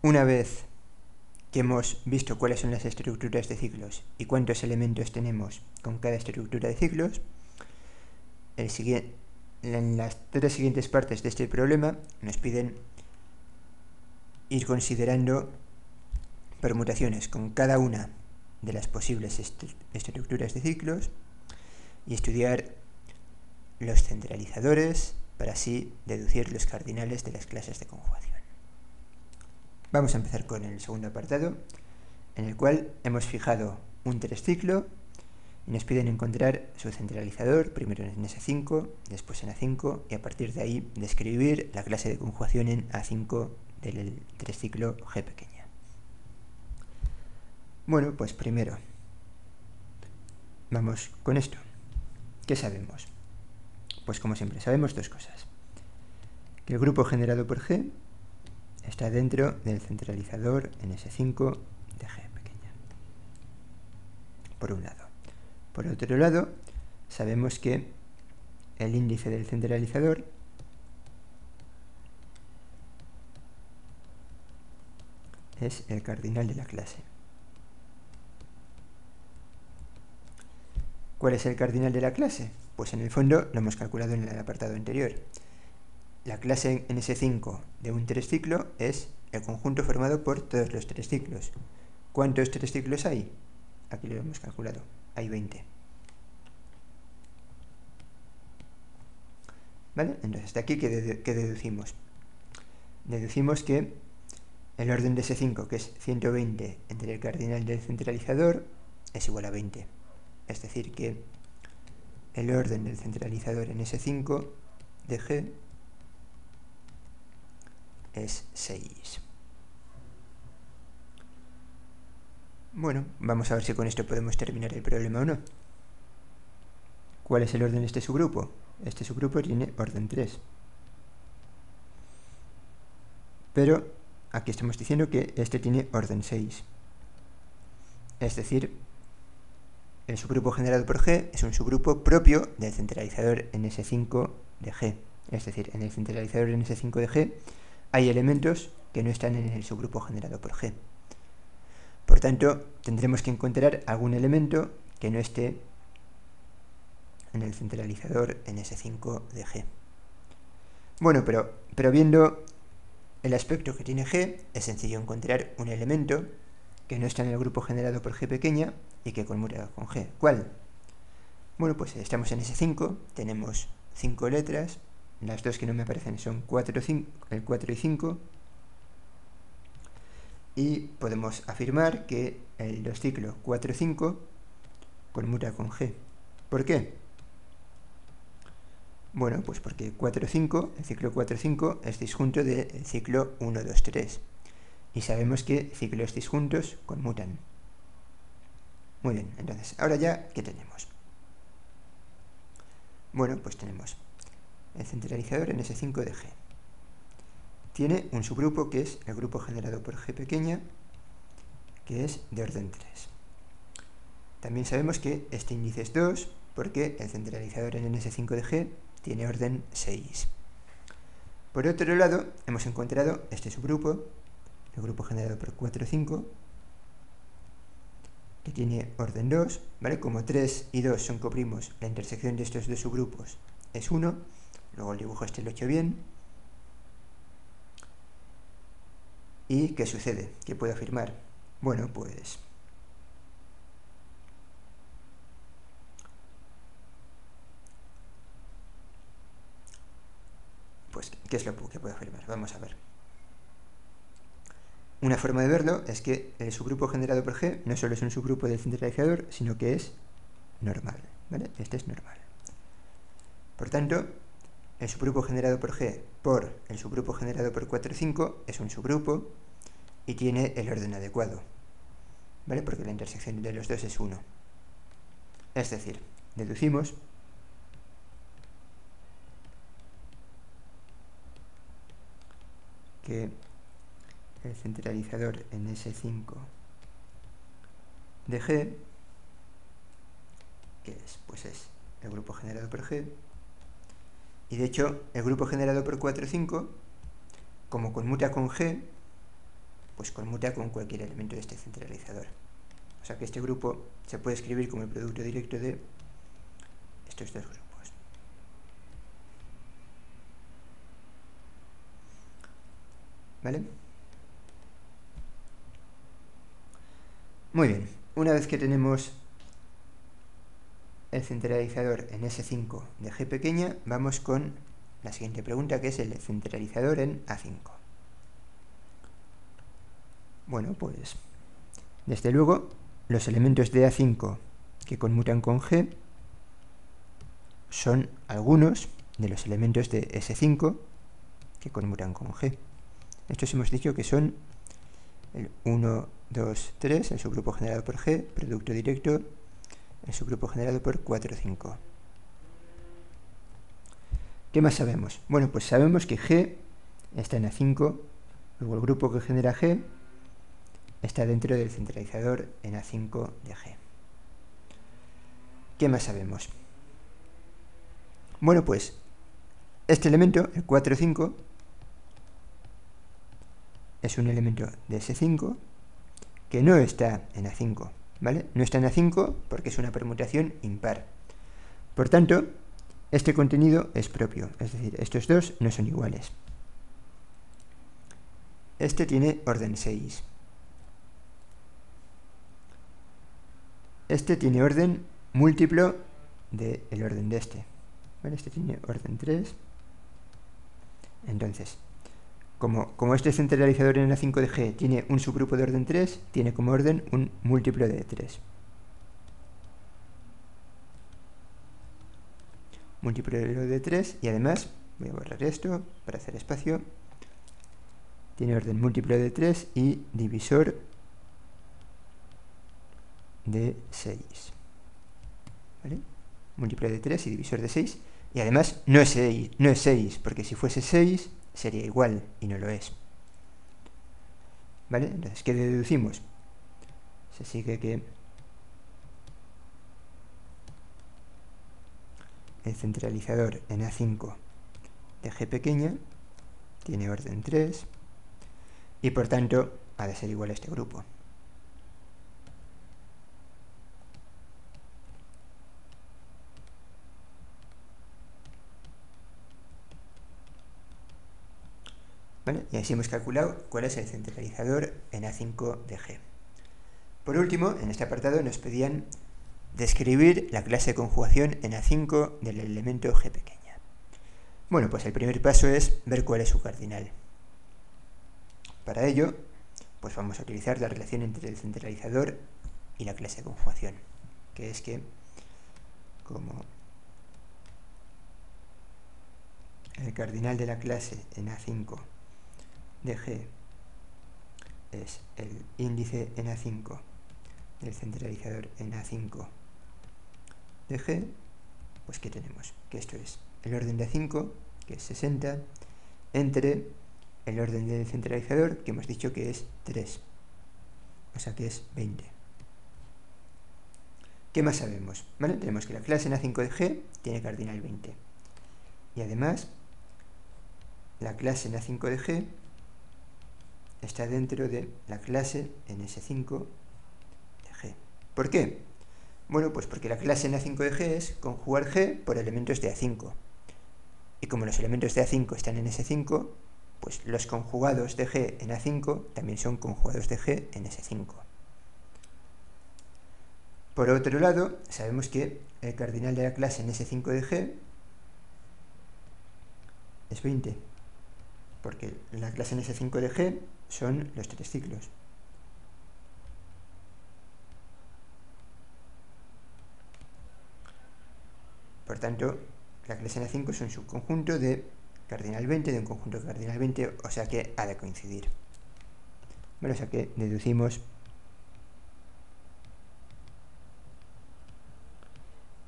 Una vez que hemos visto cuáles son las estructuras de ciclos y cuántos elementos tenemos con cada estructura de ciclos, en las tres siguientes partes de este problema nos piden ir considerando permutaciones con cada una de las posibles estructuras de ciclos y estudiar los centralizadores para así deducir los cardinales de las clases de conjugación. Vamos a empezar con el segundo apartado, en el cual hemos fijado un treciclo y nos piden encontrar su centralizador, primero en S5, después en A5, y a partir de ahí describir la clase de conjugación en A5 del treciclo G pequeña. Bueno, pues primero vamos con esto. ¿Qué sabemos? Pues como siempre, sabemos dos cosas. Que el grupo generado por G está dentro del centralizador en S5 de G pequeña. Por un lado. Por otro lado, sabemos que el índice del centralizador es el cardinal de la clase. ¿Cuál es el cardinal de la clase? Pues en el fondo lo hemos calculado en el apartado anterior. La clase en S5 de un treciclo es el conjunto formado por todos los treciclos. ¿Cuántos treciclos hay? Aquí lo hemos calculado. Hay 20. ¿Vale? Entonces, hasta aquí, ¿qué deducimos? Deducimos que el orden de S5, que es 120 entre el cardinal del centralizador, es igual a 20. Es decir, que el orden del centralizador en S5 de G es 6. Bueno, vamos a ver si con esto podemos terminar el problema o no. ¿Cuál es el orden de este subgrupo? Este subgrupo tiene orden 3. Pero aquí estamos diciendo que este tiene orden 6. Es decir, el subgrupo generado por G es un subgrupo propio del centralizador en S5 de G. Es decir, en el centralizador en S5 de G hay elementos que no están en el subgrupo generado por G. Por tanto, tendremos que encontrar algún elemento que no esté en el centralizador en S5 de G. Bueno, pero viendo el aspecto que tiene G, es sencillo encontrar un elemento que no está en el grupo generado por G pequeña y que conmuta con G. ¿Cuál? Bueno, pues estamos en S5, tenemos 5 letras, las dos que no me aparecen son 4, 5, el 4 y 5, y podemos afirmar que el ciclo 4-5 conmuta con G. ¿Por qué? Bueno, pues porque 4-5, el ciclo 4-5 es disjunto del ciclo 1-2-3. Y sabemos que ciclos disjuntos conmutan. Muy bien, entonces, ahora ya, ¿qué tenemos? Bueno, pues tenemos el centralizador en S5 de G. Tiene un subgrupo que es el grupo generado por G pequeña, que es de orden 3. También sabemos que este índice es 2, porque el centralizador en S5 de G tiene orden 6. Por otro lado, hemos encontrado este subgrupo, el grupo generado por 4-5, que tiene orden 2, ¿vale? Como 3 y 2 son coprimos, la intersección de estos dos subgrupos es 1. Luego el dibujo este lo he hecho bien. ¿Y qué sucede? ¿Qué puedo afirmar? Bueno, pues ¿qué es lo que puedo afirmar? Vamos a ver. Una forma de verlo es que el subgrupo generado por G no solo es un subgrupo del centralizador, sino que es normal, ¿vale? Este es normal. Por tanto, el subgrupo generado por G por el subgrupo generado por 4-5 es un subgrupo y tiene el orden adecuado, ¿vale? Porque la intersección de los dos es 1. Es decir, deducimos que el centralizador en S5 de G, ¿qué es? Pues es el grupo generado por G, y de hecho el grupo generado por 4-5, como conmuta con G, pues conmuta con cualquier elemento de este centralizador. O sea que este grupo se puede escribir como el producto directo de estos dos grupos. ¿Vale? Muy bien, una vez que tenemos el centralizador en S5 de G pequeña, vamos con la siguiente pregunta, que es el centralizador en A5. Bueno, pues desde luego los elementos de A5 que conmutan con G son algunos de los elementos de S5 que conmutan con G. Estos hemos dicho que son el 1, 2, 3, el subgrupo generado por G, producto directo, el subgrupo generado por 4, 5. ¿Qué más sabemos? Bueno, pues sabemos que G está en A5, luego el grupo que genera G está dentro del centralizador en A5 de G. ¿Qué más sabemos? Bueno, pues este elemento, el 4, 5, es un elemento de S5 que no está en A5, ¿vale? No está en A5 porque es una permutación impar. Por tanto, este contenido es propio, es decir, estos dos no son iguales. Este tiene orden 6. Este tiene orden múltiplo del orden de este. ¿Vale? Este tiene orden 3. Entonces, como este centralizador en A5 de G tiene un subgrupo de orden 3, tiene como orden un múltiplo de 3. Múltiplo de 3 y además, voy a borrar esto para hacer espacio, tiene orden múltiplo de 3 y divisor de 6. ¿Vale? Múltiplo de 3 y divisor de 6. Y además no es 6, porque si fuese 6 sería igual y no lo es. ¿Vale? Entonces, ¿qué deducimos? Se sigue que el centralizador en A5 de G pequeña tiene orden 3 y por tanto ha de ser igual a este grupo. ¿Vale? Y así hemos calculado cuál es el centralizador en A5 de G. Por último, en este apartado nos pedían describir la clase de conjugación en A5 del elemento G pequeña. Bueno, pues el primer paso es ver cuál es su cardinal. Para ello, pues vamos a utilizar la relación entre el centralizador y la clase de conjugación, que es que, como el cardinal de la clase en A5 de G es el índice en A5 del centralizador en A5 de G, pues ¿qué tenemos? Que esto es el orden de A5, que es 60, entre el orden del centralizador, que hemos dicho que es 3, o sea que es 20. ¿Qué más sabemos? ¿Vale? Tenemos que la clase en A5 de G tiene cardinal 20. Y además, la clase en A5 de G está dentro de la clase en S5 de G. ¿Por qué? Bueno, pues porque la clase en A5 de G es conjugar G por elementos de A5. Y como los elementos de A5 están en S5, pues los conjugados de G en A5 también son conjugados de G en S5. Por otro lado, sabemos que el cardinal de la clase en S5 de G es 20, porque la clase en S5 de G son los 3 ciclos. Por tanto, la clase en A5 es un subconjunto de cardinal 20 de un conjunto de cardinal 20, o sea que ha de coincidir. Bueno, o sea que deducimos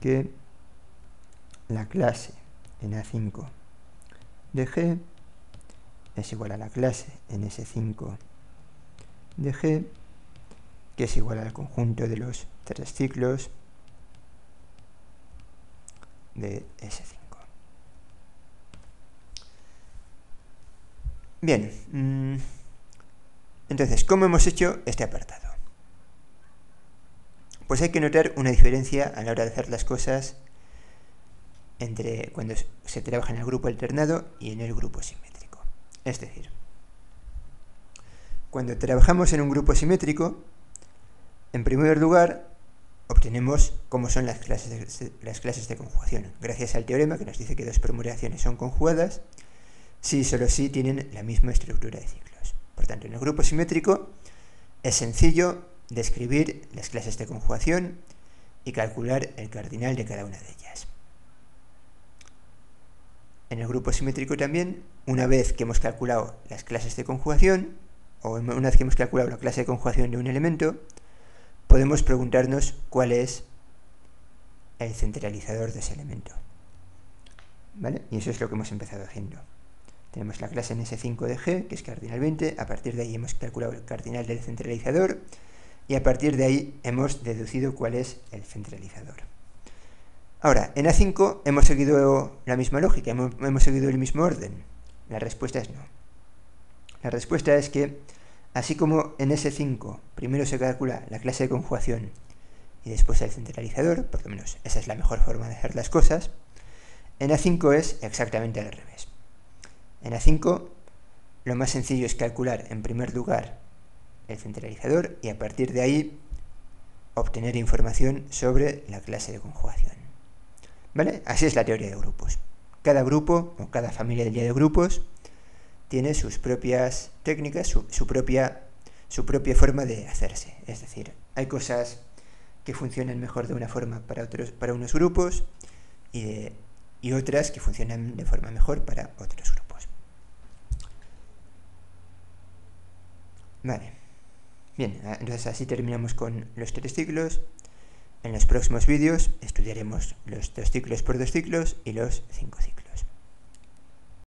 que la clase en A5 de G es igual a la clase en S5 de G, que es igual al conjunto de los 3 ciclos de S5. Bien, Entonces, ¿cómo hemos hecho este apartado? Pues hay que notar una diferencia a la hora de hacer las cosas entre cuando se trabaja en el grupo alternado y en el grupo simétrico. Es decir, cuando trabajamos en un grupo simétrico, en primer lugar, obtenemos cómo son las clases de conjugación, gracias al teorema que nos dice que dos permutaciones son conjugadas si y solo si tienen la misma estructura de ciclos. Por tanto, en el grupo simétrico es sencillo describir las clases de conjugación y calcular el cardinal de cada una de ellas. En el grupo simétrico también, una vez que hemos calculado las clases de conjugación, o una vez que hemos calculado la clase de conjugación de un elemento, podemos preguntarnos cuál es el centralizador de ese elemento. ¿Vale? Y eso es lo que hemos empezado haciendo. Tenemos la clase NS5 de G, que es cardinal 20, a partir de ahí hemos calculado el cardinal del centralizador, y a partir de ahí hemos deducido cuál es el centralizador. Ahora, en A5 hemos seguido la misma lógica, hemos seguido el mismo orden. La respuesta es no. La respuesta es que, así como en S5 primero se calcula la clase de conjugación y después el centralizador, por lo menos esa es la mejor forma de hacer las cosas, en A5 es exactamente al revés. En A5 lo más sencillo es calcular en primer lugar el centralizador y a partir de ahí obtener información sobre la clase de conjugación. ¿Vale? Así es la teoría de grupos. Cada grupo o cada familia de grupos tiene sus propias técnicas, su propia forma de hacerse. Es decir, hay cosas que funcionan mejor de una forma para unos grupos y otras que funcionan de forma mejor para otros grupos. Vale. Bien, entonces así terminamos con los 3 ciclos. En los próximos vídeos estudiaremos los 2 ciclos por 2 ciclos y los 5 ciclos.